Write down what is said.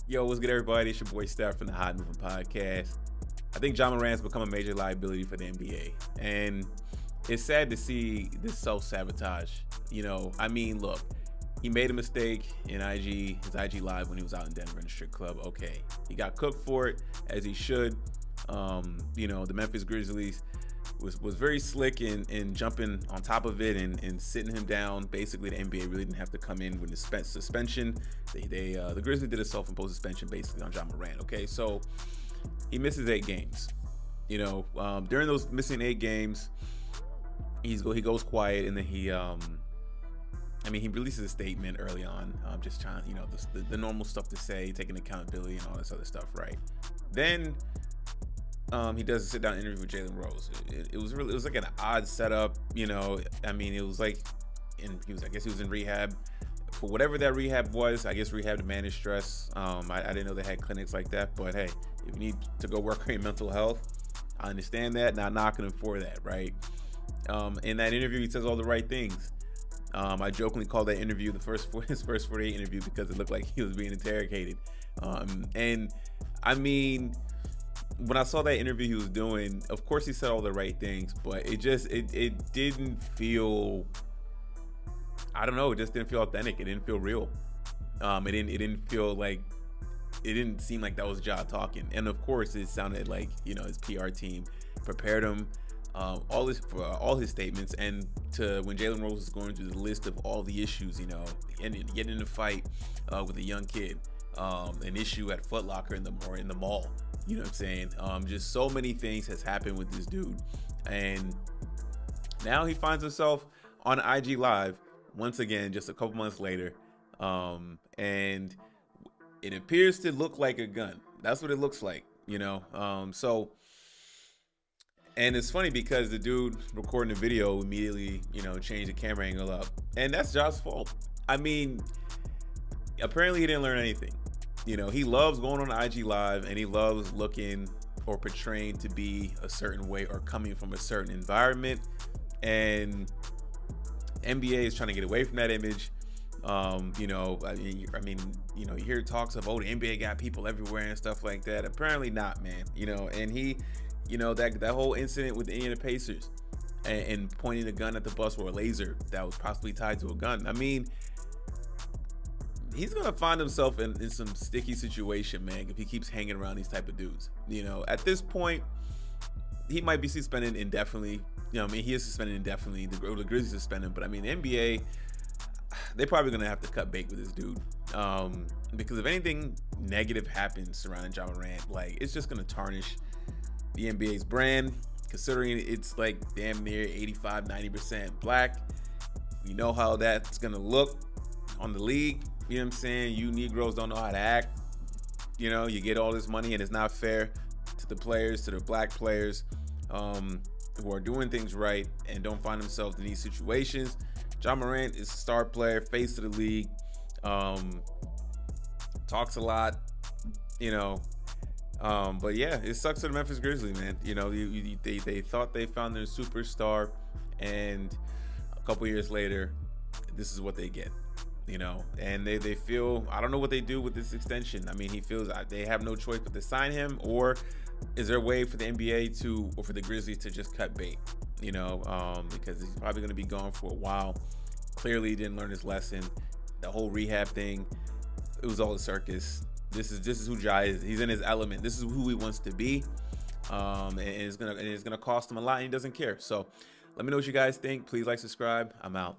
Yo, what's good, everybody? It's your boy Steph from the Hot Moving Podcast. I think Ja Morant's become a major liability for the NBA, and it's sad to see this self-sabotage. Look, he made a mistake in his IG live when he was out in Denver in the strip club. Okay, he got cooked for it as he should. The Memphis Grizzlies was very slick in jumping on top of it and sitting him down. Basically, the NBA really didn't have to come in with the suspension. The Grizzlies did a self-imposed suspension basically on Ja Morant. Okay, so he misses 8 games. During those missing 8 games, he goes quiet, and then he releases a statement early on, just trying, the normal stuff to say, taking accountability and all this other stuff, right? Then he does a sit-down interview with Jalen Rose. It was like an odd setup, it was like, I guess he was in rehab for whatever that rehab was. I guess rehab to manage stress. I didn't know they had clinics like that, but hey, if you need to go work on your mental health, I understand that. Not knocking him for that, right? In that interview, he says all the right things. I jokingly called that interview his first 48 interview because it looked like he was being interrogated. When I saw that interview he was doing, of course he said all the right things, but it didn't feel, I don't know, it just didn't feel authentic. It didn't feel real. It didn't seem like that was Ja talking. And of course it sounded like, his PR team prepared him all his statements, and when Jalen Rose was going through the list of all the issues, and getting in a fight with a young kid, an issue at Foot Locker in the mall. You know what I'm saying? Just so many things has happened with this dude, and now he finds himself on IG Live once again, just a couple months later, and it appears to look like a gun. That's what it looks like, And it's funny because the dude recording the video immediately, changed the camera angle up, and that's Ja's fault. Apparently he didn't learn anything. He loves going on IG Live, and he loves looking or portraying to be a certain way or coming from a certain environment. And NBA is trying to get away from that image. You hear talks of, the NBA got people everywhere and stuff like that. Apparently not, man. And he, that whole incident with the Indiana Pacers and pointing a gun at the bus, or a laser that was possibly tied to a gun. He's gonna find himself in some sticky situation, man, if he keeps hanging around these type of dudes. At this point, he might be suspended indefinitely. He is suspended indefinitely. The Grizzlies suspend him, but the NBA, they're probably gonna have to cut bait with this dude, because if anything negative happens surrounding Ja Morant, it's just gonna tarnish the NBA's brand, considering it's like damn near 85-90% black. We know how that's gonna look on the league. You know what I'm saying? You Negroes don't know how to act. You get all this money, and it's not fair to the players, to the black players who are doing things right and don't find themselves in these situations. Ja Morant is a star player, face of the league, talks a lot, but yeah, it sucks for the Memphis Grizzlies, man. They thought they found their superstar, and a couple years later, this is what they get. And they feel, I don't know what they do with this extension. He feels they have no choice but to sign him, or is there a way for the NBA or for the Grizzlies to just cut bait? Because he's probably going to be gone for a while. Clearly he didn't learn his lesson. The whole rehab thing, it was all a circus. This is who Ja is. He's in his element. This is who he wants to be. And it's gonna cost him a lot, and he doesn't care. So let me know what you guys think. Please like, subscribe. I'm out.